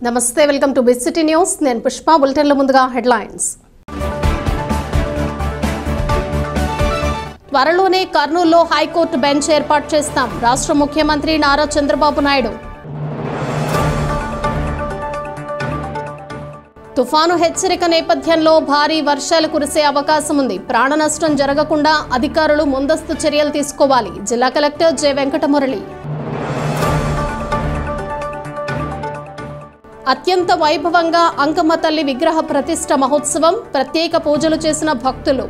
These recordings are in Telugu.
నమస్తే welcome to big city news నేను పుష్ప బులెటిన్ల ముందుగా హెడ్లైన్స్ త్వరలోనే కర్నూలులో హైకోర్టు బెంచ్ ఏర్పాటు చేస్తాం రాష్ట్ర ముఖ్యమంత్రి నారా చంద్రబాబు నాయుడు తుఫాను హెచ్చరిక నేపథ్యంలో భారీ వర్షాలు కురిసే అవకాశం ఉంది ప్రాణ నష్టం జరగకుండా అధికారులు ముందస్తు చర్యలు తీసుకోవాలి జిల్లా కలెక్టర్ జె వెంకటమురళి అత్యంత వైభవంగా అంకమ్మ తల్లి విగ్రహ ప్రతిష్ఠ మహోత్సవం ప్రత్యేక పూజలు చేసిన భక్తులు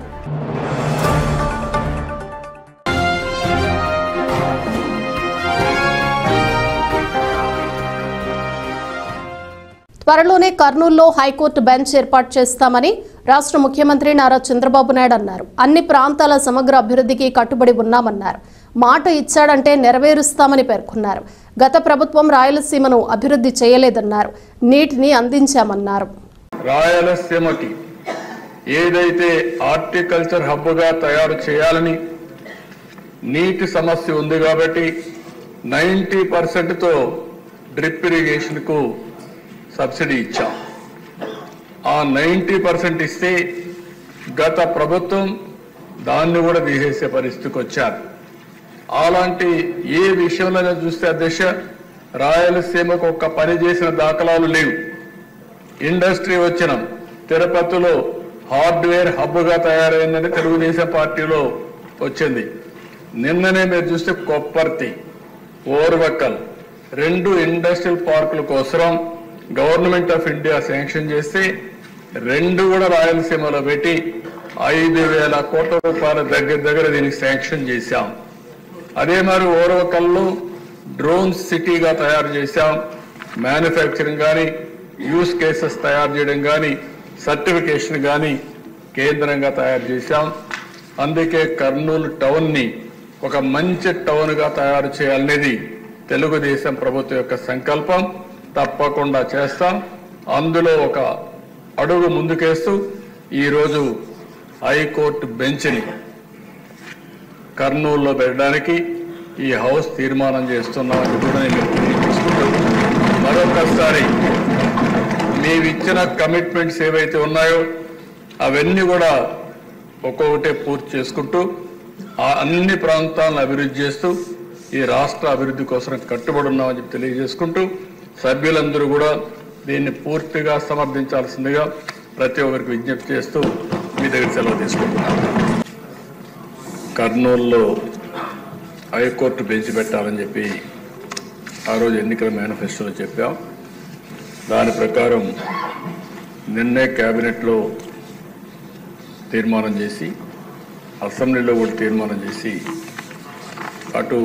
త్వరలోనే కర్నూలులో హైకోర్టు బెంచ్ ఏర్పాటు చేస్తామని రాష్ట్ర ముఖ్యమంత్రి నారా చంద్రబాబు నాయుడు అన్నారు అన్ని ప్రాంతాల సమగ్ర అభివృద్ధికి కట్టుబడి ఉన్నామన్నారు మాట ఇచ్చాడంటే నెరవేరుస్తామని పేర్కొన్నారు గత ప్రభుత్వం రాయలసీమను అభివృద్ధి చేయలేదన్నారు నీటిని అందించామన్నారు రాయలసీమకి ఏదైతే హార్టికల్చర్ హబ్గా తయారు చేయాలని నీటి సమస్య ఉంది కాబట్టి 90% తో డ్రిప్ ఇరిగేషన్ కు సబ్సిడీ ఇచ్చాం ఆ 90% ఇస్తే గత ప్రభుత్వం దాన్ని కూడా తీసేసే పరిస్థితికి వచ్చారు అలాంటి ఏ విషయంలో చూస్తే అధ్యక్ష రాయలసీమకు ఒక్క పని చేసిన దాఖలాలు లేవు ఇండస్ట్రీ వచ్చిన తిరుపతిలో హార్డ్వేర్ హబ్గా తయారైందని తెలుగుదేశం పార్టీలో వచ్చింది నిన్ననే మీరు చూస్తే కొప్పర్తి ఓర్వకల్ 2 ఇండస్ట్రియల్ పార్కుల కోసం గవర్నమెంట్ ఆఫ్ ఇండియా శాంక్షన్ చేస్తే 2 కూడా రాయలసీమలో పెట్టి 5,000 కోట్ల రూపాయల దగ్గర దీనికి శాంక్షన్ చేశాం అదే మరి ఓర్వకల్లో డ్రోన్ సిటీగా తయారు చేశాం మ్యానుఫ్యాక్చరింగ్ కానీ యూస్ కేసెస్ తయారు చేయడం కానీ సర్టిఫికేషన్ కానీ కేంద్రంగా తయారు చేశాం అందుకే కర్నూలు టౌన్ని ఒక మంచి టౌన్గా తయారు చేయాలనేది తెలుగుదేశం ప్రభుత్వం యొక్క సంకల్పం తప్పకుండా చేస్తాం అందులో ఒక అడుగు ముందుకేస్తూ ఈరోజు హైకోర్టు బెంచ్ని కర్నూలులో పెట్టడానికి ఈ హౌస్ తీర్మానం చేస్తున్నామని కూడా నేను తెలియజేసుకుంటూ మరొకసారి మేమిచ్చిన కమిట్మెంట్స్ ఏవైతే ఉన్నాయో అవన్నీ కూడా ఒక్కొక్కటే పూర్తి చేసుకుంటూ ఆ అన్ని ప్రాంతాలను అభివృద్ధి చేస్తూ ఈ రాష్ట్ర అభివృద్ధి కోసం కట్టుబడి ఉన్నామని చెప్పి తెలియజేసుకుంటూ సభ్యులందరూ కూడా దీన్ని పూర్తిగా సమర్థించాల్సిందిగా ప్రతి ఒక్కరికి విజ్ఞప్తి చేస్తూ మీ దగ్గర సెలవు తీసుకుంటున్నాను కర్నూలులో హైకోర్టు బెంచ్ పెట్టాలని చెప్పి ఆ రోజు ఎన్నికల మేనిఫెస్టోలో చెప్పాం దాని ప్రకారం నిన్నే కేబినెట్లో తీర్మానం చేసి అసెంబ్లీలో కూడా తీర్మానం చేసి అటు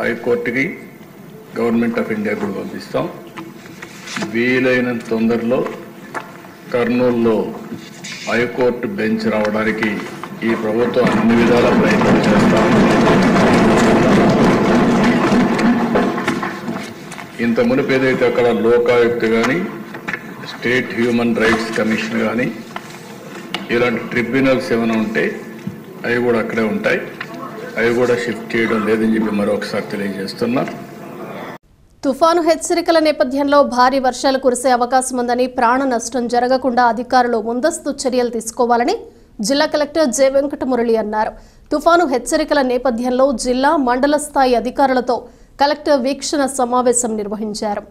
హైకోర్టుకి గవర్నమెంట్ ఆఫ్ ఇండియా కూడా పంపిస్తాం వీలైనంత తొందరలో కర్నూలులో హైకోర్టు బెంచ్ రావడానికి ఈ ప్రభుత్వం అన్ని విధాల ప్రయత్నం చేస్తాం ఇంత మునుపు ఏదైతే అక్కడ లోకాయుక్త కానీ స్టేట్ హ్యూమన్ రైట్స్ కమిషన్ కానీ ఇలాంటి ట్రిబ్యునల్స్ ఏమైనా ఉంటే అవి కూడా అక్కడే ఉంటాయి అవి కూడా షిఫ్ట్ చేయడం లేదని చెప్పి మరొకసారి తెలియజేస్తున్నా తుఫాను హెచ్చరికల నేపథ్యంలో భారీ వర్షాలు కురిసే అవకాశం ఉందని ప్రాణ నష్టం జరగకుండా అధికారులు ముందస్తు చర్యలు తీసుకోవాలని జిల్లా కలెక్టర్ జె వెంకటమురళి అన్నారు తుఫాను హెచ్చరికల నేపథ్యంలో జిల్లా మండల స్థాయి అధికారులతో కలెక్టర్ వీక్షణ సమావేశం నిర్వహించారు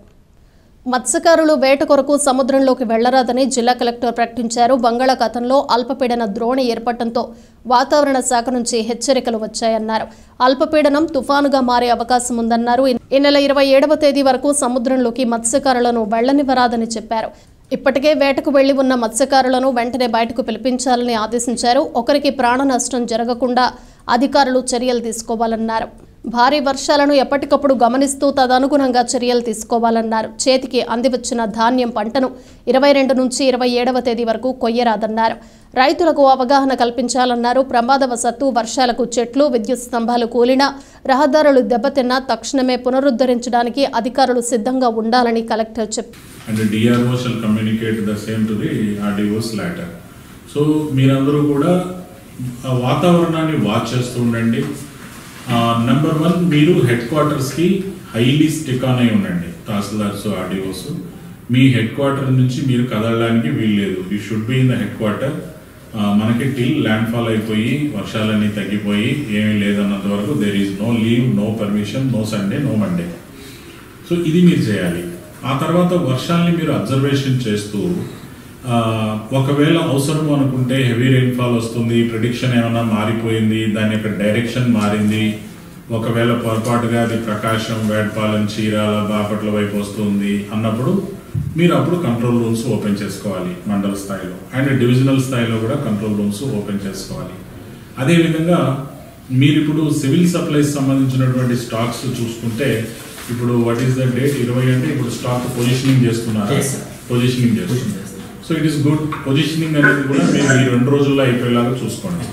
మత్స్యకారులు వేట కొరకు సముద్రంలోకి వెళ్లరాదని జిల్లా కలెక్టర్ ప్రకటించారు బంగాళాఖాతంలో అల్పపీడన ద్రోణి ఏర్పడటంతో వాతావరణ శాఖ నుంచి హెచ్చరికలు వచ్చాయన్నారు అల్పపీడనం తుఫానుగా మారే అవకాశం ఉందన్నారు ఈ నెల 27వ తేదీ వరకు సముద్రంలోకి మత్స్యకారులను వెళ్లనివ్వరాదని చెప్పారు ఇప్పటికే వేటకు వెళ్లి ఉన్న మత్స్యకారులను వెంటనే బయటకు పిలిపించాలని ఆదేశించారు ఒకరికి ప్రాణ నష్టం జరగకుండా అధికారులు చర్యలు తీసుకోవాలన్నారు భారీ వర్షాలను ఎప్పటికప్పుడు గమనిస్తూ తదనుగుణంగా చర్యలు తీసుకోవాలన్నారు చేతికి అందివచ్చిన ధాన్యం పంటను 22 నుంచి 27వ తేదీ వరకు కొయ్యరాదన్నారు రైతులకు అవగాహన కల్పించాలన్నారు ప్రమాదవశత్తు వర్షాలకు చెట్లు విద్యుత్ స్తంభాలు కూలినా రహదారులు దెబ్బతిన్నా తక్షణమే పునరుద్ధరించడానికి అధికారులు సిద్ధంగా ఉండాలని కలెక్టర్ చెప్పారు and the DRO shall communicate the same to the RDOs later. So మీరందరూ కూడా వాతావరణాన్ని వాచ్ చేస్తూ ఉండండి నెంబర్ 1 మీరు హెడ్ క్వార్టర్స్కి హైలీ స్టిక్ ఆన్ అయి ఉండండి తహసీల్దార్స్ ఆర్డీఓస్ మీ హెడ్ క్వార్టర్ నుంచి మీరు కదలడానికి వీల్లేదు. You should be in the headquarter. మనకి టిల్ ల్యాండ్ ఫాల్ అయిపోయి వర్షాలన్నీ తగ్గిపోయి ఏమీ లేదన్నంత వరకు there is no leave, no permission, no Sunday, no Monday. So ఇది మీరు చేయాలి. ఆ తర్వాత వర్షాలని మీరు అబ్జర్వేషన్ చేస్తూ ఒకవేళ అవసరం అనుకుంటే హెవీ రెయిన్ఫాల్ వస్తుంది, ప్రిడిక్షన్ ఏమైనా మారిపోయింది, దాని యొక్క డైరెక్షన్ మారింది, ఒకవేళ పొరపాటుగా అది ప్రకాశం, వేటపాలెం, చీరాల, బాపట్ల వైపు వస్తుంది అన్నప్పుడు మీరు అప్పుడు కంట్రోల్ రూమ్స్ ఓపెన్ చేసుకోవాలి. మండల స్థాయిలో అండ్ డివిజనల్ స్థాయిలో కూడా కంట్రోల్ రూమ్స్ ఓపెన్ చేసుకోవాలి. అదేవిధంగా మీరు ఇప్పుడు సివిల్ సప్లైస్ సంబంధించినటువంటి స్టాక్స్ చూసుకుంటే ఇప్పుడు వాట్ ఈస్ ద డేట్ 20 అంటే ఇప్పుడు స్టాక్ పొజిషనింగ్ చేస్తున్నారు. పొజిషనింగ్ చేస్తున్నారు. So it is good. Positioning అనేది కూడా మీరు ఈ 2 రోజుల్లో అయిపోయేలాగా చూసుకోండి.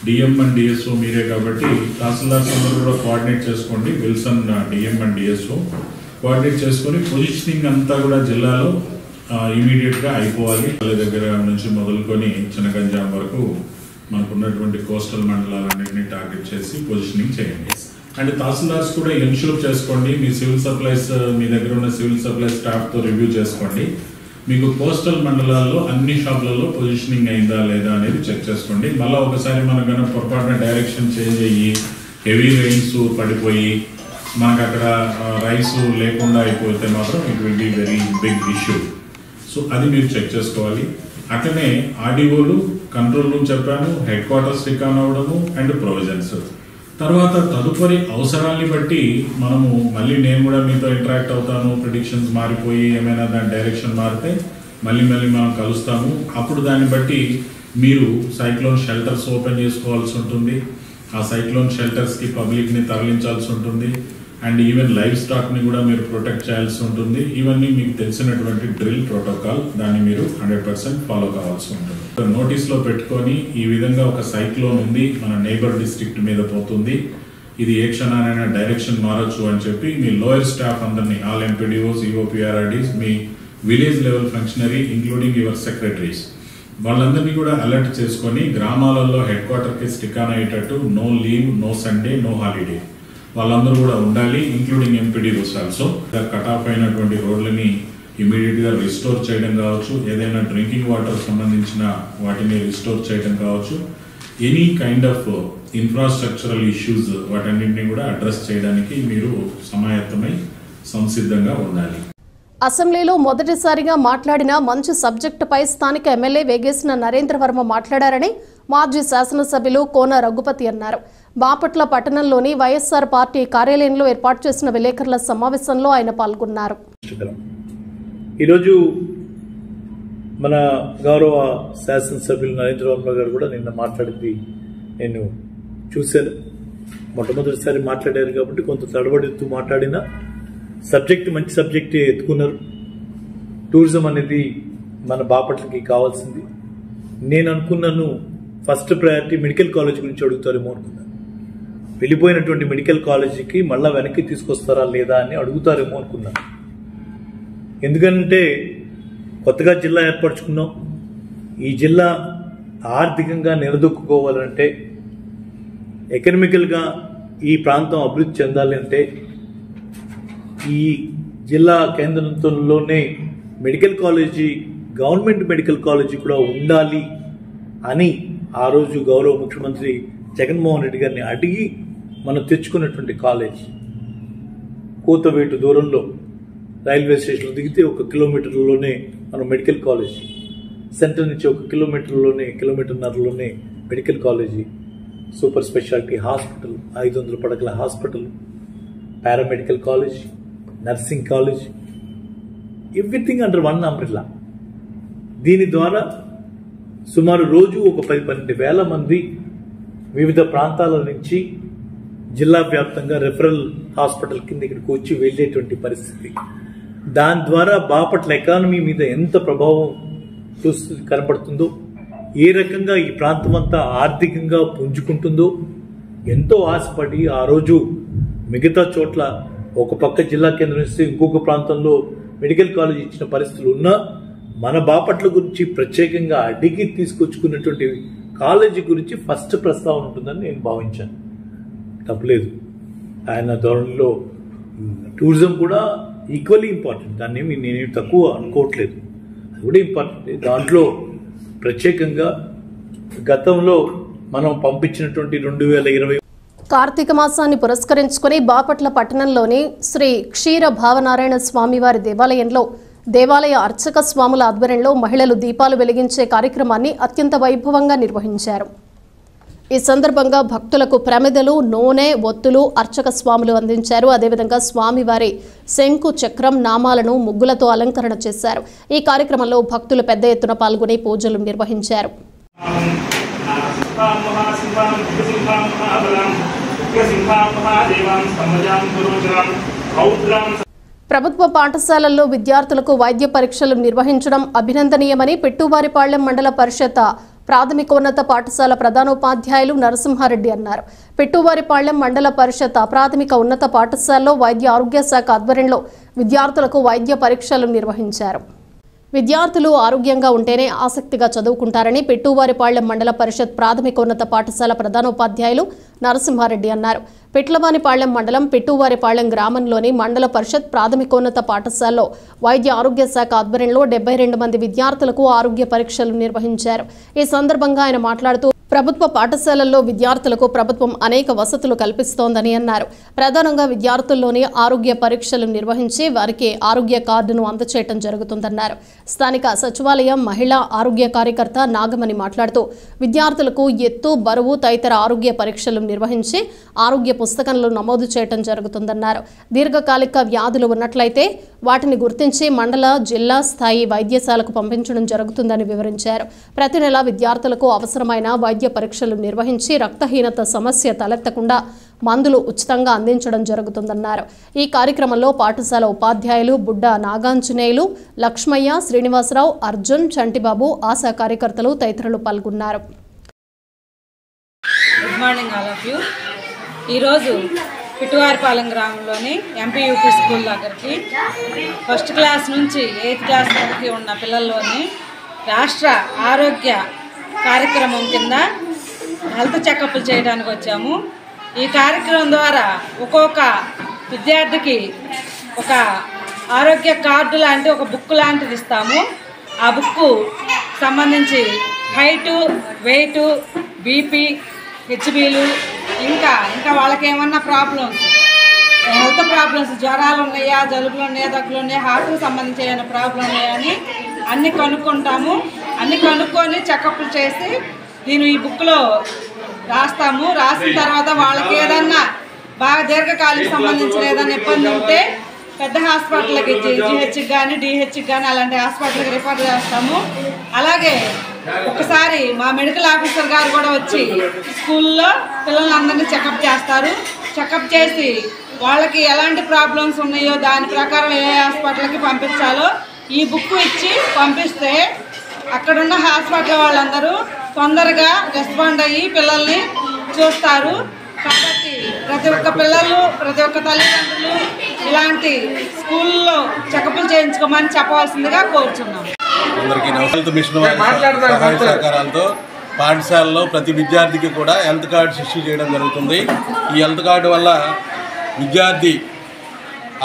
డిఎం అండ్ డిఎస్ఓ మీరే కాబట్టి తహసీల్దార్స్ అందరూ కూడా కోఆర్డినేట్ చేసుకోండి. Wilson DM and DSO coordinate చేసుకొని పొజిషనింగ్ అంతా కూడా జిల్లాలో ఇమీడియట్గా అయిపోవాలి. వాళ్ళ దగ్గర నుంచి మొదలుకొని చిన్నగంజాం వరకు మనకున్నటువంటి కోస్టల్ మండలాలన్నింటినీ టార్గెట్ చేసి పొజిషనింగ్ చేయండి. అండ్ తహసీల్దార్స్ కూడా ఎన్షూర్ చేసుకోండి. మీ సివిల్ సప్లైస్, మీ దగ్గర ఉన్న సివిల్ సప్లైస్ స్టాఫ్తో రివ్యూ చేసుకోండి. మీకు కోస్టల్ మండలాల్లో అన్ని షాపులలో పొజిషనింగ్ అయిందా లేదా అనేది చెక్ చేసుకోండి. మళ్ళీ ఒకసారి మనకు కనుక పొరపాటున డైరెక్షన్ చేంజ్ అయ్యి హెవీ రెయిన్స్ పడిపోయి మనకు అక్కడ రైస్ లేకుండా అయిపోతే మాత్రం it will be very big issue. So అది మీరు చెక్ చేసుకోవాలి. అట్లనే ఆర్డీఓలు, కంట్రోల్ రూమ్ చెప్పాను, హెడ్ క్వార్టర్స్ రికాన్ అవ్వడము అండ్ ప్రొవిజన్స్. తర్వాత తదుపరి అవసరాన్ని బట్టి మనము మళ్ళీ నేను కూడా మీతో ఇంటరాక్ట్ అవుతాను. ప్రిడిక్షన్స్ మారిపోయి ఏమైనా దాని డైరెక్షన్ మారితే మళ్ళీ మనం కలుస్తాము. అప్పుడు దాన్ని బట్టి మీరు సైక్లోన్ షెల్టర్స్ ఓపెన్ చేసుకోవాల్సి ఉంటుంది. ఆ సైక్లోన్ షెల్టర్స్కి పబ్లిక్ని తరలించాల్సి ఉంటుంది. అండ్ ఈవెన్ లైవ్ స్టాక్ని కూడా మీరు ప్రొటెక్ట్ చేయాల్సి ఉంటుంది. ఇవన్నీ మీకు తెలిసినటువంటి డ్రిల్ ప్రోటోకాల్. దాన్ని మీరు 100% ఫాలో కావాల్సి ఉంటుంది. నోటీస్లో పెట్టుకొని ఈ విధంగా ఒక సైక్లోన్ ఉంది, మన నైబర్ డిస్ట్రిక్ట్ మీద పోతుంది, ఇది ఏ క్షణానైనా డైరెక్షన్ మారచ్చు అని చెప్పి మీ లోయర్ స్టాఫ్ అందరినీ, ఆల్ ఎంపీడీఓస్, ఈఓపీఆర్ఆర్డీస్, మీ village level functionary including your secretaries, వాళ్ళందరినీ కూడా అలర్ట్ చేసుకొని గ్రామాలలో హెడ్ క్వార్టర్కి స్టిక్ ఆన్ అయ్యేటట్టు no leave, no Sunday, no holiday వాళ్ళందరూ కూడా ఉండాలి. Including MPDOs also. Cut off అయినటువంటి రోడ్లని ఇమీడియట్గా రిస్టోర్ చేయడం కావచ్చు, ఏదైనా డ్రింకింగ్ వాటర్ సంబంధించిన వాటిని రిస్టోర్ చేయడం కావచ్చు, any kind of infrastructural issues వాటన్నింటినీ కూడా అడ్రస్ చేయడానికి మీరు సమాయత్తమై సంసిద్ధంగా ఉండాలి. అసెంబ్లీలో మొదటిసారిగా మాట్లాడిన మంచి సబ్జెక్టుపై స్థానిక ఎమ్మెల్యే వేగేసిన నరేంద్రవర్మ మాట్లాడారని మాజీ శాసనసభ్యులు కోన రఘుపతి అన్నారు. బాపట్ల పట్టణంలోని వైఎస్ఆర్ పార్టీ కార్యాలయంలో ఏర్పాటు చేసిన విలేకరుల సమావేశంలో ఆయన పాల్గొన్నారు. ఈరోజు మన గౌరవ శాసనసభ్యులు నరేంద్రవర్మ గారు కూడా నిన్న మాట్లాడింది నేను చూశాను. మొట్టమొదటిసారి మాట్లాడారు కాబట్టి కొంత తడబడుతూ మాట్లాడిన సబ్జెక్ట్ మంచి సబ్జెక్టే ఎత్తుకున్నారు. టూరిజం అనేది మన బాపట్లకి కావాల్సింది. నేను అనుకున్నాను ఫస్ట్ ప్రయారిటీ మెడికల్ కాలేజ్ గురించి అడుగుతారేమో అనుకున్నాను. వెళ్ళిపోయినటువంటి మెడికల్ కాలేజీకి మళ్ళా వెనక్కి తీసుకొస్తారా లేదా అని అడుగుతారేమో అనుకున్నాను. ఎందుకంటే కొత్తగా జిల్లా ఏర్పరచుకున్నాం. ఈ జిల్లా ఆర్థికంగా నిలదొక్కుకోవాలంటే, ఎకనామికల్గా ఈ ప్రాంతం అభివృద్ధి చెందాలి అంటే ఈ జిల్లా కేంద్రంలోనే medical college, government medical college కూడా ఉండాలి అని ఆ రోజు గౌరవ ముఖ్యమంత్రి జగన్మోహన్ రెడ్డి గారిని అడిగి మనం తెచ్చుకున్నటువంటి కాలేజ్. కూతవేటు దూరంలో రైల్వే స్టేషన్లో దిగితే 1 కిలోమీటర్లోనే మనం మెడికల్ కాలేజ్, సెంటర్ నుంచి 1 కిలోమీటర్న్నరలోనే medical college, super speciality hospital, 500 పడకల hospital, paramedical college, nursing college, everything under one umbrella. దీని ద్వారా సుమారు రోజు ఒక 10-12 వేల మంది వివిధ ప్రాంతాల నుంచి జిల్లా వ్యాప్తంగా రెఫరల్ హాస్పిటల్ కింద ఇక్కడికి వచ్చి వెళ్ళేటువంటి పరిస్థితి. దాని ద్వారా బాపట్ల ఎకానమీ మీద ఎంత ప్రభావం కనపడుతుందో, ఏ రకంగా ఈ ప్రాంతం అంతా ఆర్థికంగా పుంజుకుంటుందో ఎంతో ఆశపడి ఆ రోజు మిగతా చోట్ల ఒక పక్క జిల్లా కేంద్రం ఇస్తే ఇంకొక ప్రాంతంలో మెడికల్ కాలేజ్ ఇచ్చిన పరిస్థితులు ఉన్నా మన బాపట్ల గురించి ప్రత్యేకంగా అడిగి తీసుకొచ్చుకున్నటువంటి కాలేజీ గురించి ఫస్ట్ ప్రస్తావన ఉంటుందని నేను భావించాను. తప్పలేదు. ఆయన ధోరణిలో టూరిజం కూడా ఈక్వల్లీ ఇంపార్టెంట్. దాన్ని నేను తక్కువ అనుకోవట్లేదు, అది కూడా ఇంపార్టెంట్. దాంట్లో ప్రత్యేకంగా గతంలో మనం పంపించినటువంటి 2020 కార్తీక మాసాన్ని పురస్కరించుకుని బాపట్ల పట్టణంలోని శ్రీ క్షీర భావనారాయణ స్వామివారి దేవాలయంలో దేవాలయ అర్చక స్వాముల ఆధ్వర్యంలో మహిళలు దీపాలు వెలిగించే కార్యక్రమాన్ని అత్యంత వైభవంగా నిర్వహించారు. ఈ సందర్భంగా భక్తులకు ప్రమిదలు, నూనె, ఒత్తులు అర్చక స్వాములు అందించారు. అదేవిధంగా స్వామివారి శంకు, చక్రం, నామాలను ముగ్గులతో అలంకరణ చేశారు. ఈ కార్యక్రమంలో భక్తులు పెద్ద ఎత్తున పాల్గొని పూజలు నిర్వహించారు. ప్రభుత్వ పాఠశాలల్లో విద్యార్థులకు వైద్య పరీక్షలు నిర్వహించడం అభినందనీయమని పెట్టువారిపాళ్లెం మండల పరిషత్ ప్రాథమికోన్నత పాఠశాల ప్రధానోపాధ్యాయులు నరసింహారెడ్డి అన్నారు. పెట్టువారిపాళ్లెం మండల పరిషత్ ప్రాథమిక ఉన్నత పాఠశాలలో వైద్య ఆరోగ్య శాఖ ఆధ్వర్యంలో విద్యార్థులకు వైద్య పరీక్షలు నిర్వహించారు. విద్యార్థులు ఆరోగ్యంగా ఉంటేనే ఆసక్తిగా చదువుకుంటారని పెట్టువారిపాళ్లెం మండల పరిషత్ ప్రాథమికోన్నత పాఠశాల ప్రధానోపాధ్యాయులు నరసింహారెడ్డి అన్నారు. పెట్లవానిపాళ్లెం మండలం పెట్టువారిపాళ్లెం గ్రామంలోని మండల పరిషత్ ప్రాథమికోన్నత పాఠశాలలో వైద్య ఆరోగ్య శాఖ ఆధ్వర్యంలో 72 మంది విద్యార్థులకు ఆరోగ్య పరీక్షలు నిర్వహించారు. ఈ సందర్భంగా ఆయన మాట్లాడుతూ ప్రభుత్వ పాఠశాలల్లో విద్యార్థులకు ప్రభుత్వం అనేక వసతులు కల్పిస్తోందని అన్నారు. ప్రధానంగా విద్యార్థుల్లోని ఆరోగ్య పరీక్షలు నిర్వహించి వారికి ఆరోగ్య కార్డును అందజేయడం జరుగుతుందన్నారు. స్థానిక సచివాలయం మహిళా ఆరోగ్య కార్యకర్త నాగమణి మాట్లాడుతూ విద్యార్థులకు ఎత్తు, బరువు తదితర ఆరోగ్య పరీక్షలు నిర్వహించి ఆరోగ్య పుస్తకంలో నమోదు చేయడం జరుగుతుందన్నారు. దీర్ఘకాలిక వ్యాధులు ఉన్నట్లయితే వాటిని గుర్తించి మండల, జిల్లా స్థాయి వైద్యశాలకు పంపించడం జరుగుతుందని వివరించారు. ప్రతి నెల విద్యార్థులకు అవసరమైన వైద్య పరీక్షలు నిర్వహించి రక్తహీనత సమస్య తలెత్తకుండా మందులు ఉచితంగా అందించడం జరుగుతుందన్నారు. ఈ కార్యక్రమంలో పాఠశాల ఉపాధ్యాయులు బుడ్డ నాగాంజనేయులు, లక్ష్మయ్య, శ్రీనివాసరావు, అర్జున్, చంటిబాబు, ఆశా కార్యకర్తలు తదితరులు పాల్గొన్నారు. Good morning all of you. ఈరోజు పిట్టువారిపాలెం గ్రామంలోని ఎంపీయూపీ స్కూల్ దగ్గరికి 1st క్లాస్ నుంచి 8th క్లాస్ వరకు ఉన్న పిల్లల్లోని రాష్ట్ర ఆరోగ్య కార్యక్రమం కింద హెల్త్ చెకప్లు చేయడానికి వచ్చాము. ఈ కార్యక్రమం ద్వారా ఒక్కొక్క విద్యార్థికి ఒక ఆరోగ్య కార్డు లాంటి ఒక బుక్ లాంటిది ఇస్తాము. ఆ బుక్కు సంబంధించి హైటు, వెయిటు, బీపీ, హెచ్బీలు, ఇంకా వాళ్ళకి ఏమన్నా ప్రాబ్లమ్స్, హెల్త్ ప్రాబ్లమ్స్, జ్వరాలు ఉన్నాయా, జలుబులు ఉన్నాయా, దగ్గులు ఉన్నాయా, హార్ట్కి సంబంధించి ఏమైనా ప్రాబ్లం ఉన్నాయా అని అన్నీ కనుక్కుంటాము. అన్నీ కనుక్కొని చెకప్లు చేసి దీన్ని ఈ బుక్లో రాస్తాము. రాసిన తర్వాత వాళ్ళకి ఏదన్నా బాగా దీర్ఘకాలిక సంబంధించిన ఏదైనా ఇబ్బంది ఉంటే పెద్ద హాస్పిటల్కి, జిహెచ్కి కానీ డిహెచ్కి కానీ అలాంటి హాస్పిటల్కి రిఫర్ చేస్తాము. అలాగే ఒకసారి మా మెడికల్ ఆఫీసర్ గారు కూడా వచ్చి స్కూల్లో పిల్లలందరినీ చెకప్ చేస్తారు. చెకప్ చేసి వాళ్ళకి ఎలాంటి ప్రాబ్లమ్స్ ఉన్నాయో దాని ప్రకారం ఏ హాస్పిటల్కి పంపించాలో ఈ బుక్ ఇచ్చి పంపిస్తే అక్కడున్న హాస్పిటల్ వాళ్ళందరూ తొందరగా రెస్పాండ్ అయ్యి పిల్లల్ని చూస్తారు. కాబట్టి ప్రతి ఒక్క పిల్లలు, ప్రతి ఒక్క తల్లిదండ్రులు ఇలాంటి స్కూల్లో చెకప్లు చేయించుకోమని చెప్పవలసిందిగా కోరుచున్నాం. అందరికీ హెల్త్ మిషన్ సహాయ సహకారాలతో పాఠశాలలో ప్రతి విద్యార్థికి కూడా హెల్త్ కార్డ్స్ ఇష్యూ చేయడం జరుగుతుంది. ఈ హెల్త్ కార్డు వల్ల విద్యార్థి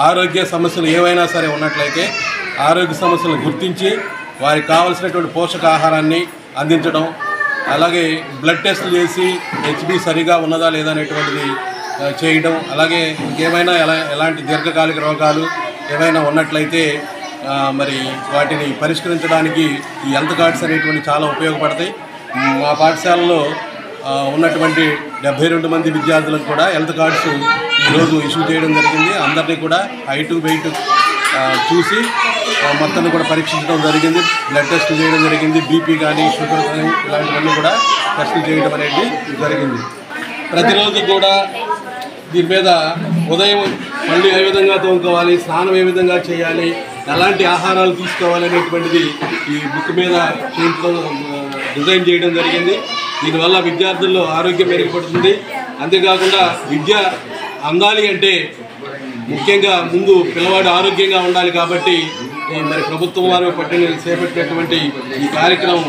ఆరోగ్య సమస్యలు ఏవైనా సరే ఉన్నట్లయితే ఆరోగ్య సమస్యలను గుర్తించి వారికి కావలసినటువంటి పోషకాహారాన్ని అందించడం, అలాగే బ్లడ్ టెస్టులు చేసి హెచ్బీ సరిగా ఉన్నదా లేదా అనేటువంటిది చేయడం, అలాగే ఇంకేమైనా ఎలాంటి దీర్ఘకాలిక రోగాలు ఏమైనా ఉన్నట్లయితే మరి వాటిని పరిష్కరించడానికి ఈ హెల్త్ కార్డ్స్ అనేటువంటి చాలా ఉపయోగపడతాయి. మా పాఠశాలలో ఉన్నటువంటి 72 మంది విద్యార్థులకు కూడా హెల్త్ కార్డ్స్ ఈరోజు ఇష్యూ చేయడం జరిగింది. అందరినీ కూడా హైటు, వెయిట్ చూసి మొత్తాన్ని కూడా పరీక్షించడం జరిగింది. బ్లడ్ టెస్టులు చేయడం జరిగింది. బీపీ కానీ, షుగర్ కానీ ఇలాంటివన్నీ కూడా టెస్టులు చేయడం అనేది జరిగింది. ప్రతిరోజు కూడా దీని మీద ఉదయం మళ్ళీ ఏ విధంగా తోముకోవాలి, స్నానం ఏ విధంగా చేయాలి, ఎలాంటి ఆహారాలు తీసుకోవాలి అనేటువంటిది ఈ బుక్ మీద డిజైన్ చేయడం జరిగింది. దీనివల్ల విద్యార్థుల్లో ఆరోగ్యం మెరుగుపడుతుంది. అంతేకాకుండా విద్య అందాలి అంటే ముఖ్యంగా ముందు పిల్లవాడు ఆరోగ్యంగా ఉండాలి. కాబట్టి మరి ప్రభుత్వం వారు చేపట్టినటువంటి ఈ కార్యక్రమం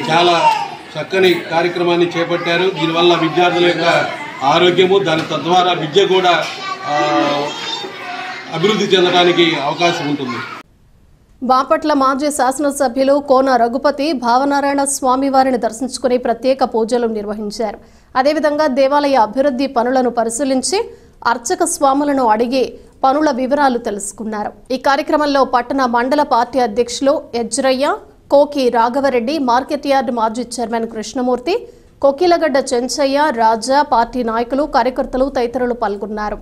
చాలా చక్కని కార్యక్రమాన్ని చేపట్టారు. దీనివల్ల విద్యార్థుల యొక్క ఆరోగ్యము, దాని తద్వారా విద్య కూడా అభివృద్ధి చెందడానికి అవకాశం ఉంటుంది. బాపట్ల మాజీ శాసనసభ్యులు కోన రఘుపతి భావనారాయణ స్వామి వారిని దర్శించుకుని ప్రత్యేక పూజలు నిర్వహించారు. అదేవిధంగా దేవాలయ అభివృద్ధి పనులను పరిశీలించి అర్చక స్వాములను అడిగి పనుల వివరాలు తెలుసుకున్నారు. ఈ కార్యక్రమంలో పట్టణ మండల పార్టీ అధ్యక్షులు ఎజ్రయ్య, కోకి రాఘవరెడ్డి, మార్కెట్ యార్డ్ మాజీ చైర్మన్ కృష్ణమూర్తి, కొకిలగడ్డ చెంచయ్య, రాజా, పార్టీ నాయకులు, కార్యకర్తలు తదితరులు పాల్గొన్నారు.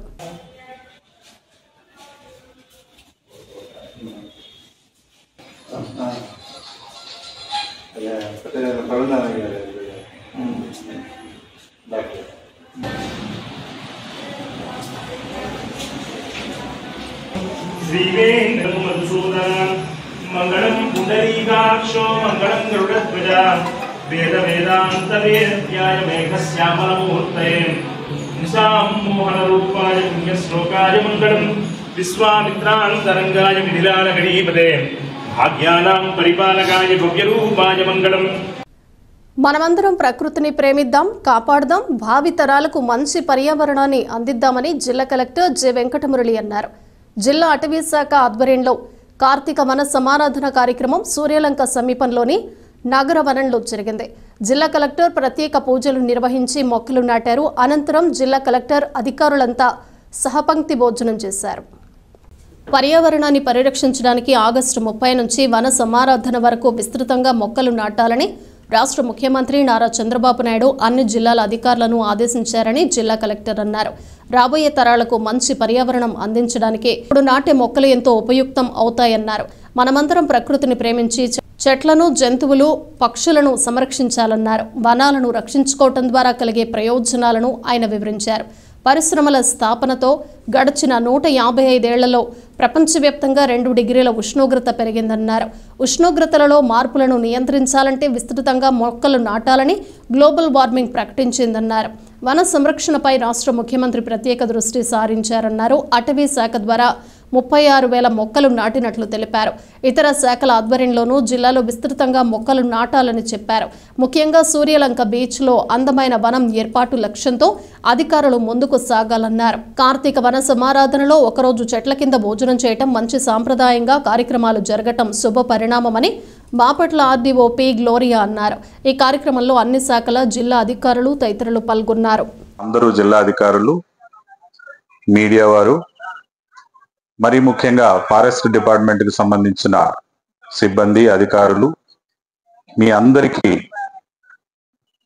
మంగళం పుండరీకాక్షో మంగళం గరుడధ్వజ వేద వేదాంత వేద్యాయ మేఘశ్యామల ముహూర్తే నిశాం మోహన రూపాయ పుణ్యశ్లోకాయ మంగళం విశ్వామిత్రాంతరంగాయ మిథిలాన గణీపతే భాగ్యానాం పరిపాలకాయ భవ్యరూపాయ మంగళం. మనమందరం ప్రకృతిని ప్రేమిద్దాం, కాపాడదాం, భావితరాలకు మంచి పర్యావరణాన్ని అందిద్దామని జిల్లా కలెక్టర్ జె వెంకటమురళి అన్నారు. జిల్లా అటవీ శాఖ ఆధ్వర్యంలో కార్తీక వన సమారాధన కార్యక్రమం సూర్యలంక సమీపంలోని నగర వనంలో జరిగింది. జిల్లా కలెక్టర్ ప్రత్యేక పూజలు నిర్వహించి మొక్కలు నాటారు. అనంతరం జిల్లా కలెక్టర్ అధికారులంతా సహపంక్తి భోజనం చేశారు. పర్యావరణాన్ని పరిరక్షించడానికి ఆగస్టు 30 నుంచి వన సమారాధన వరకు విస్తృతంగా మొక్కలు నాటాలని రాష్ట్ర ముఖ్యమంత్రి నారా చంద్రబాబు నాయుడు అన్ని జిల్లాల అధికారులను ఆదేశించారని జిల్లా కలెక్టర్ అన్నారు. రాబోయే తరాలకు మంచి పర్యావరణం అందించడానికి ఇప్పుడు నాటే మొక్కలు ఎంతో ఉపయుక్తం అవుతాయన్నారు. మనమందరం ప్రకృతిని ప్రేమించి చెట్లను, జంతువులు, పక్షులను సంరక్షించాలన్నారు. వనాలను రక్షించుకోవటం ద్వారా కలిగే ప్రయోజనాలను ఆయన వివరించారు. పరిశ్రమల స్థాపనతో గడిచిన 155 ఏళ్లలో ప్రపంచవ్యాప్తంగా 2 డిగ్రీల ఉష్ణోగ్రత పెరిగిందన్నారు. ఉష్ణోగ్రతలలో మార్పులను నియంత్రించాలంటే విస్తృతంగా మొక్కలు నాటాలని గ్లోబల్ వార్మింగ్ ప్రకటించిందన్నారు. వన సంరక్షణపై రాష్ట్ర ముఖ్యమంత్రి ప్రత్యేక దృష్టి సారించారన్నారు. అటవీ శాఖ ద్వారా 36,000 మొక్కలు నాటినట్లు తెలిపారు. ఇతర శాఖల ఆధ్వర్యంలోనూ జిల్లాలో విస్తృతంగా మొక్కలు నాటాలని చెప్పారు. ముఖ్యంగా సూర్యలంక బీచ్లో అందమైన వనం ఏర్పాటు లక్ష్యంతో అధికారులు ముందుకు సాగాలన్నారు. కార్తీక వన సమారాధనలో ఒకరోజు చెట్ల కింద భోజనం చేయటం మంచి సాంప్రదాయంగా కార్యక్రమాలు జరగటం శుభ పరిణామమని బాపట్ల ఆర్డీఓ పి గ్లోరియా అన్నారు. ఈ కార్యక్రమంలో అన్ని శాఖల జిల్లా అధికారులు తదితరులు పాల్గొన్నారు. అందరూ జిల్లా అధికారులు, మీడియా వారు, మరి ముఖ్యంగా ఫారెస్ట్ డిపార్ట్మెంట్ కి సంబంధించిన సిబ్బంది, అధికారులు, మీ అందరికీ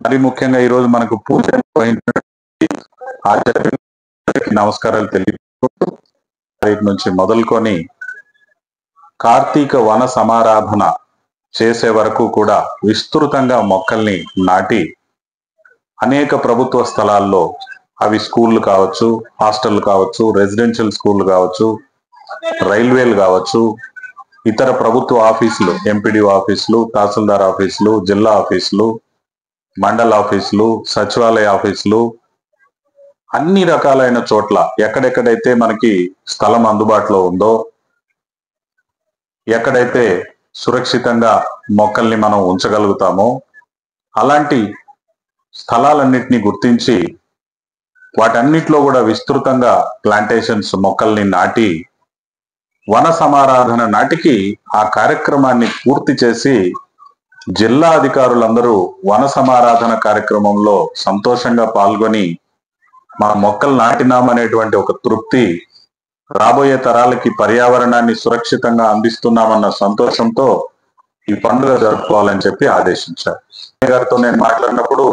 మరి ముఖ్యంగా ఈరోజు మనకు పూజ ఆచార్యులకి నమస్కారాలు తెలియజేస్తూ నుంచి మొదలుకొని కార్తీక వన సమారాధన చేసే వరకు కూడా విస్తృతంగా మొక్కల్ని నాటి అనేక ప్రభుత్వ స్థలాల్లో, అవి స్కూళ్ళు కావచ్చు, హాస్టల్ కావచ్చు, రెసిడెన్షియల్ స్కూళ్ళు కావచ్చు, రైల్వేలు కావచ్చు, ఇతర ప్రభుత్వ ఆఫీసులు, ఎంపీడీఓ ఆఫీసులు, తహసీల్దార్ ఆఫీసులు, జిల్లా ఆఫీసులు, మండల ఆఫీసులు, సచివాలయ ఆఫీసులు, అన్ని రకాలైన చోట్ల ఎక్కడెక్కడైతే మనకి స్థలం అందుబాటులో ఉందో, ఎక్కడైతే సురక్షితంగా మొక్కల్ని మనం ఉంచగలుగుతామో అలాంటి స్థలాలన్నిటినీ గుర్తించి వాటన్నిటిలో కూడా విస్తృతంగా ప్లాంటేషన్స్, మొక్కల్ని నాటి వన సమారాధన నాటికి ఆ కార్యక్రమాన్ని పూర్తి చేసి జిల్లా అధికారులందరూ వన సమారాధన కార్యక్రమంలో సంతోషంగా పాల్గొని మా మొక్కలు నాటినామనేటువంటి ఒక తృప్తి, రాబోయే తరాలకి పర్యావరణాన్ని సురక్షితంగా అందిస్తున్నామన్న సంతోషంతో ఈ పండుగ జరుపుకోవాలని చెప్పి ఆదేశించారు. గారితో నేను మాట్లాడినప్పుడు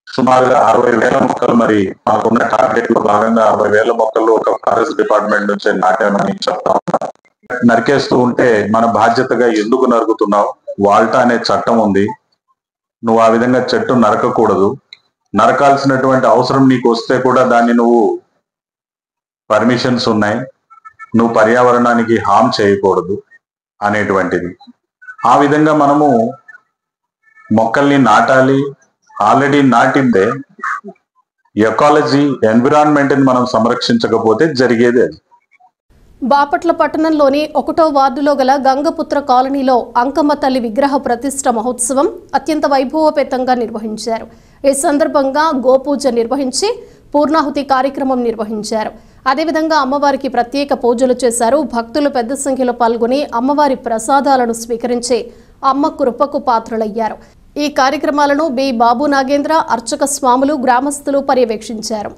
సుమారుగా 60,000 మొక్కలు, మరి మాకున్న టార్గెట్ లో భాగంగా 60,000 మొక్కలు ఒక ఫారెస్ట్ డిపార్ట్మెంట్ నుంచి నాటామని చెప్తా ఉన్నారు. నరికేస్తూ ఉంటే మన బాధ్యతగా ఎందుకు నరుకుతున్నావు, వాల్టా అనే చట్టం ఉంది, నువ్వు ఆ విధంగా చెట్టు నరకకూడదు, నరకాల్సినటువంటి అవసరం నీకు వస్తే కూడా దాన్ని నువ్వు పర్మిషన్స్ ఉన్నాయి, నువ్వు పర్యావరణానికి హామ్ చేయకూడదు అనేటువంటిది. ఆ విధంగా మనము మొక్కల్ని నాటాలి. ఆల్రెడీ నాటిందే ఎకాలజీ, ఎన్విరాన్మెంట్ ని మనం సంరక్షించకపోతే జరిగేది అది. బాపట్ల పట్టణంలోని 1వ వార్డులో గల గంగపుత్ర కాలనీలో అంకమ్మ తల్లి విగ్రహ ప్రతిష్ఠ మహోత్సవం అత్యంత వైభవపేతంగా నిర్వహించారు. ఈ సందర్భంగా గోపూజ నిర్వహించి పూర్ణాహుతి కార్యక్రమం నిర్వహించారు. అదేవిధంగా అమ్మవారికి ప్రత్యేక పూజలు చేశారు. భక్తులు పెద్ద సంఖ్యలో పాల్గొని అమ్మవారి ప్రసాదాలను స్వీకరించి అమ్మ కృపకు పాత్రులయ్యారు. ఈ కార్యక్రమాలను బి బాబు నాగేంద్ర, అర్చక స్వాములు, గ్రామస్తులు పర్యవేక్షించారు.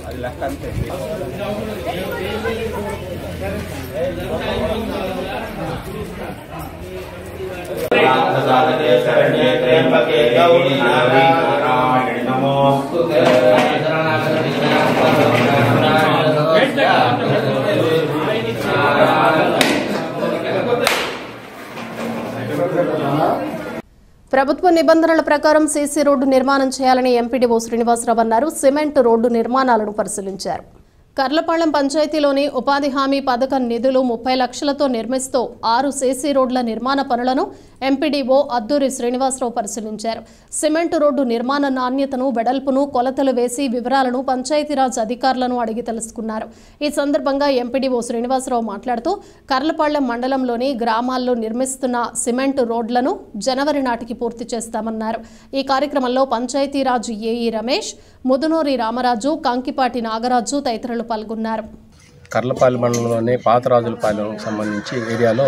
అది లెక్క అంతే. శరణ్యే త్ర్యంబకే గౌరీ నారాయణి నమోస్తుతే. ప్రభుత్వ నిబంధనల ప్రకారం సీసీ రోడ్డు నిర్మాణం చేయాలని ఎంపీడీఓ శ్రీనివాసరావు అన్నారు. సిమెంట్ రోడ్డు నిర్మాణాలను పరిశీలించారు. కర్లపాళెం పంచాయతీలోని ఉపాధి హామీ పథకం నిధులు 30 లక్షలతో నిర్మిస్తూ 6 సీసీ రోడ్ల నిర్మాణ పనులను ఎంపీడీఓ అద్దూరి శ్రీనివాసరావు పరిశీలించారు. సిమెంట్ రోడ్డు నిర్మాణ నాణ్యతను, వెడల్పును కొలతలు వేసి వివరాలను పంచాయతీరాజ్ అధికారులను అడిగి తెలుసుకున్నారు. ఈ సందర్భంగా ఎంపీడీఓ శ్రీనివాసరావు మాట్లాడుతూ కర్లపాళెం మండలంలోని గ్రామాల్లో నిర్మిస్తున్న సిమెంట్ రోడ్లను జనవరి నాటికి పూర్తి చేస్తామన్నారు. ఈ కార్యక్రమంలో పంచాయతీరాజ్ ఏఈ రమేష్, ముదునూరి రామరాజు, కంకిపాటి నాగరాజు తదితరులు పాల్గొన్నారు. కర్లపాలెం మండలంలోని పాతరాజులపాలెం సంబంధించి ఏరియాలో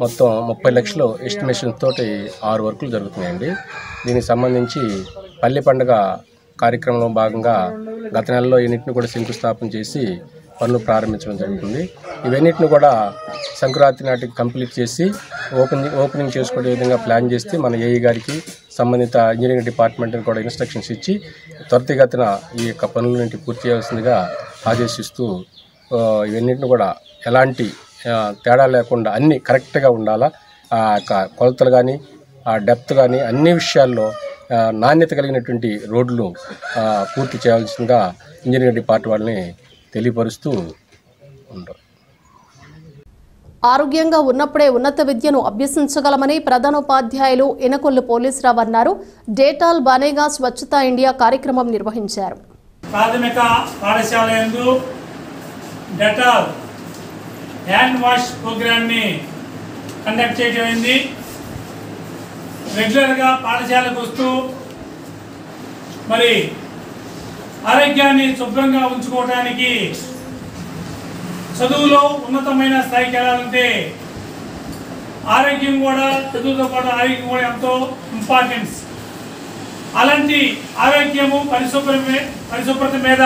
మొత్తం 30 లక్షలు ఎస్టిమేషన్ తోటి 6 వర్కులు జరుగుతున్నాయండి. దీనికి సంబంధించి పల్లె పండుగ కార్యక్రమంలో భాగంగా గత నెలలో ఇన్నింటిని కూడా శంకుస్థాపన చేసి పనులు ప్రారంభించడం జరుగుతుంది. ఇవన్నిటిని కూడా సంక్రాంతి నాటికి కంప్లీట్ చేసి ఓపెనింగ్ చేసుకునే విధంగా ప్లాన్ చేస్తే మన ఏఈ గారికి సంబంధిత ఇంజనీరింగ్ డిపార్ట్మెంట్ని కూడా ఇన్స్ట్రక్షన్స్ ఇచ్చి త్వరితగతిన ఈ యొక్క పనులన్నింటి పూర్తి చేయాల్సిందిగా ఆదేశిస్తూ ఇవన్నింటిని కూడా ఎలాంటి తేడా లేకుండా అన్నీ కరెక్ట్గా ఉండాలా. ఆ యొక్క కొలతలు కానీ, ఆ డెప్త్ కానీ అన్ని విషయాల్లో నాణ్యత కలిగినటువంటి రోడ్లు పూర్తి చేయాల్సిందిగా ఇంజనీరింగ్ డిపార్ట్మెంట్ వాళ్ళని తెలియపరుస్తూ ఉంటారు. ఆరోగ్యంగా ఉన్నప్పుడే ఉన్నత విద్యను అభ్యసించగలమని ప్రధానోపాధ్యాయులు ఇనకొల్లు పోలీసురావు అన్నారు. డేటాల్ బానేగా స్వచ్ఛతా ఇండియా కార్యక్రమం నిర్వహించారు. ప్రాథమిక పాఠశాల యందు డెటాల్ హ్యాండ్ వాష్ ప్రోగ్రామ్ని కండక్ట్ చేయడం అయింది. రెగ్యులర్గా పాఠశాలకు వస్తూ మరి ఆరోగ్యాన్ని శుభ్రంగా ఉంచుకోవడానికి, చదువులో ఉన్నతమైన స్థాయికి వెళ్ళాలంటే ఆరోగ్యం కూడా, చదువుతో పాటు ఆరోగ్యం కూడా ఎంతో ఇంపార్టెన్స్. అలాంటి ఆరోగ్యము, పరిశుభ్రత మీద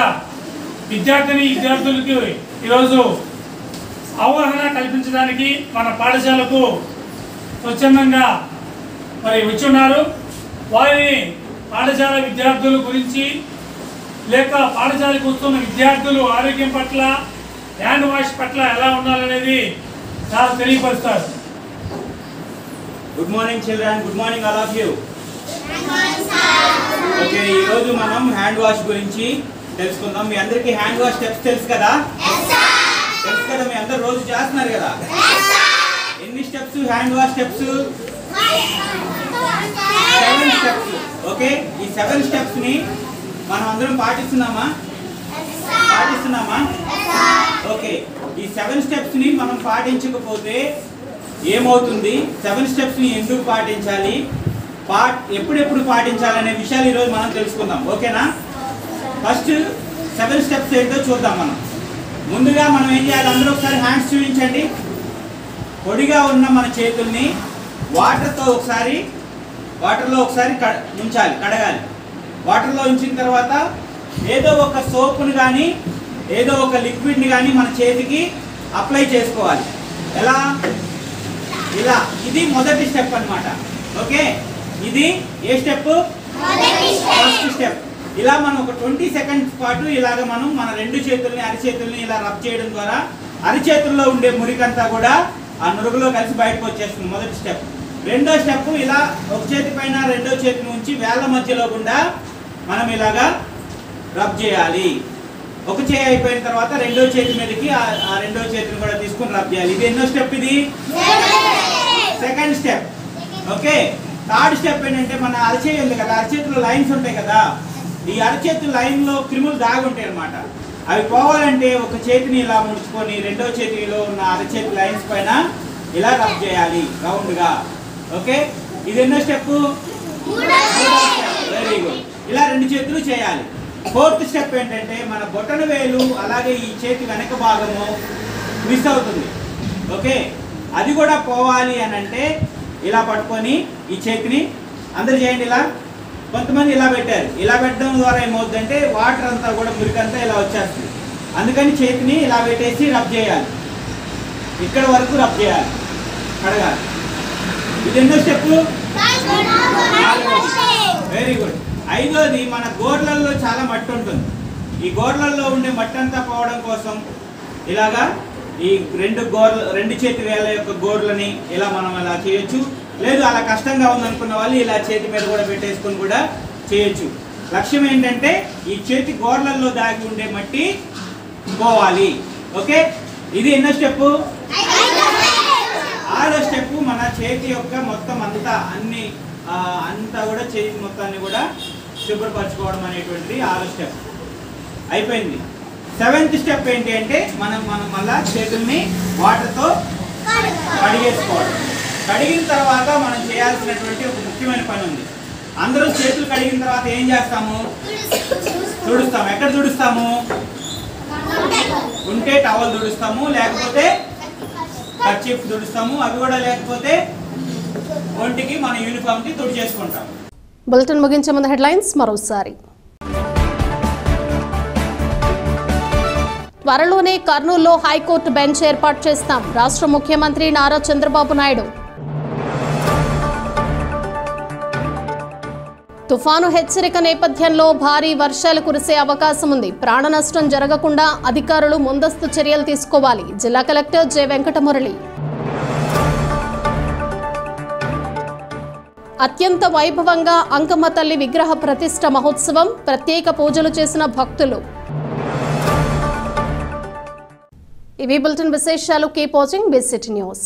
విద్యార్థులకి ఈరోజు అవగాహన కల్పించడానికి మన పాఠశాలకు స్వచ్ఛందంగా మరి వచ్చి ఉన్నారు. వారిని పాఠశాల విద్యార్థుల గురించి లేక పాఠశాలకు వస్తున్న విద్యార్థులు ఆరోగ్యం పట్ల, హ్యాండ్ వాష్ పట్ల ఎలా ఉండాలనేది చాలా తెలియపరుస్తారు. Good morning children, good morning all of you. Okay, ఈరోజు మనం హ్యాండ్ వాష్ గురించి తెలుసుకుందాం. మీ అందరికీ హ్యాండ్ వాష్ స్టెప్స్ తెలుసు కదా? మీ అందరు రోజు చేస్తున్నారు కదా? ఎన్ని steps hand wash steps? 7 steps. Okay, ఈ 7 స్టెప్స్ ని మనం అందరం పాటిస్తున్నామా? ఓకే, ఈ 7 స్టెప్స్ ని మనం పాటించకపోతే ఏమవుతుంది? 7 స్టెప్స్ ని ఎందుకు పాటించాలి, ఎప్పుడెప్పుడు పాటించాలనే విషయాలు ఈరోజు మనం తెలుసుకుందాం. ఓకేనా? ఫస్ట్ 7 స్టెప్స్ ఏంటో చూద్దాం. మనం ముందుగా మనం ఏం చేయాలి? అందరూ ఒకసారి హ్యాండ్స్ చూపించండి. పొడిగా ఉన్న మన చేతుల్ని వాటర్లో ఒకసారి ఉంచాలి, కడగాలి. వాటర్లో ఉంచిన తర్వాత ఏదో ఒక సోప్ని కానీ, ఏదో ఒక లిక్విడ్ని కానీ మన చేతికి అప్లై చేసుకోవాలి. ఎలా? ఇలా. ఇది మొదటి స్టెప్ అన్నమాట. ఓకే, ఇది ఏ స్టెప్? First step. ఇలా మనం ఒక 20 సెకండ్స్ పాటు ఇలాగ మనం మన 2 చేతుల్ని, అరిచేతుల్ని ఇలా రబ్ చేయడం ద్వారా అరిచేతుల్లో ఉండే మురికంతా కూడా ఆ నురుగులో కలిసి బయటకు వచ్చేస్తుంది. మొదటి స్టెప్. రెండో స్టెప్, ఇలా ఒక చేతి పైన రెండో చేతి నుంచి వేళ్ళ మధ్యలో గుండా మనం ఇలాగా రబ్ చేయాలి. ఒక చేయి అయిపోయిన తర్వాత రెండో చేతి మీదకి ఆ రెండో చేతిని కూడా తీసుకుని రబ్ చేయాలి. ఇది ఎన్నో స్టెప్? ఇది second step. Okay, third step ఏంటంటే మన అరచేయి ఉంది కదా, అరచేతిలో లైన్స్ ఉంటాయి కదా, ఈ అరచేతి లైన్లో క్రిములు దాగి ఉంటాయి అన్నమాట. అవి పోవాలంటే ఒక చేతిని ఇలా ముడుచుకొని రెండో చేతిలో ఉన్న అరచేతి లైన్స్ పైన ఇలా రబ్ చేయాలి రౌండ్గా. ఓకే, ఇది ఎన్నో స్టెప్? Very good. ఇలా రెండు చేతులు చేయాలి. ఫోర్త్ స్టెప్ ఏంటంటే మన బొటన వేలు అలాగే ఈ చేతి వెనక భాగము మిస్ అవుతుంది. ఓకే, అది కూడా పోవాలి అని అంటే ఇలా పట్టుకొని ఈ చేతిని అందరు చేయండి. ఇలా కొంతమంది ఇలా పెట్టారు. ఇలా పెట్టడం ద్వారా ఏమవుతుందంటే వాటర్ అంతా కూడా మురికంతా ఇలా వచ్చేస్తుంది. అందుకని చేతిని ఇలా పెట్టేసి రబ్ చేయాలి, ఇక్కడ వరకు రబ్ చేయాలి, కడగాలి. ఇది ఎన్నో స్టెప్? Very good. ఐదోది మన గోర్లల్లో చాలా మట్టి ఉంటుంది. ఈ గోర్లల్లో ఉండే మట్టి అంతా పోవడం కోసం ఇలాగా ఈ రెండు చేతి వేల యొక్క గోర్లని ఇలా మనం అలా చేయొచ్చు. లేదు అలా కష్టంగా ఉందనుకున్న వాళ్ళు ఇలా చేతి మీద కూడా పెట్టేసుకొని కూడా చేయొచ్చు. లక్ష్యం ఏంటంటే ఈ చేతి గోర్లల్లో దాగి ఉండే మట్టి పోవాలి. ఓకే, ఇది ఎన్నో స్టెప్? ఆరో స్టెప్. మన చేతి యొక్క మొత్తం అంతా కూడా చేతి మొత్తాన్ని కూడా శుభ్రపరచుకోవడం అనేటువంటిది ఆరో స్టెప్ అయిపోయింది. సెవెంత్ స్టెప్ ఏంటి అంటే మనం మళ్ళా చేతుల్ని వాటర్తో కడిగేసుకోవడం. కడిగిన తర్వాత మనం చేయాల్సినటువంటి ఒక ముఖ్యమైన పని ఉంది. అందరూ చేతులు కడిగిన తర్వాత ఏం చేస్తాము? తుడుస్తాము. ఎక్కడ తుడుస్తాము? ఉంటే టవల్ తుడుస్తాము, లేకపోతే కర్చీఫ్ తుడుస్తాము. అవి కూడా లేకపోతే ఒంటికి మన యూనిఫామ్కి తుడిచేసుకుంటాము. బులెటిన్ ముగించే ముందు హెడ్లైన్స్ మరోసారి. త్వరలోనే కర్నూలులో హైకోర్టు బెంచ్ ఏర్పాటు చేస్తాం, రాష్ట్ర ముఖ్యమంత్రి నారా చంద్రబాబు నాయుడు. తుఫాను హెచ్చరిక నేపథ్యంలో భారీ వర్షాలు కురిసే అవకాశం ఉంది, ప్రాణ నష్టం జరగకుండా అధికారులు ముందస్తు చర్యలు తీసుకోవాలి, జిల్లా కలెక్టర్ జె వెంకటమురళి. అత్యంత వైభవంగా అంకమ్మ తల్లి విగ్రహ ప్రతిష్ఠ మహోత్సవం, ప్రత్యేక పూజలు చేసిన భక్తులు. ఇవి బులెటిన్ విశేషాలు. Keep watching BCT news.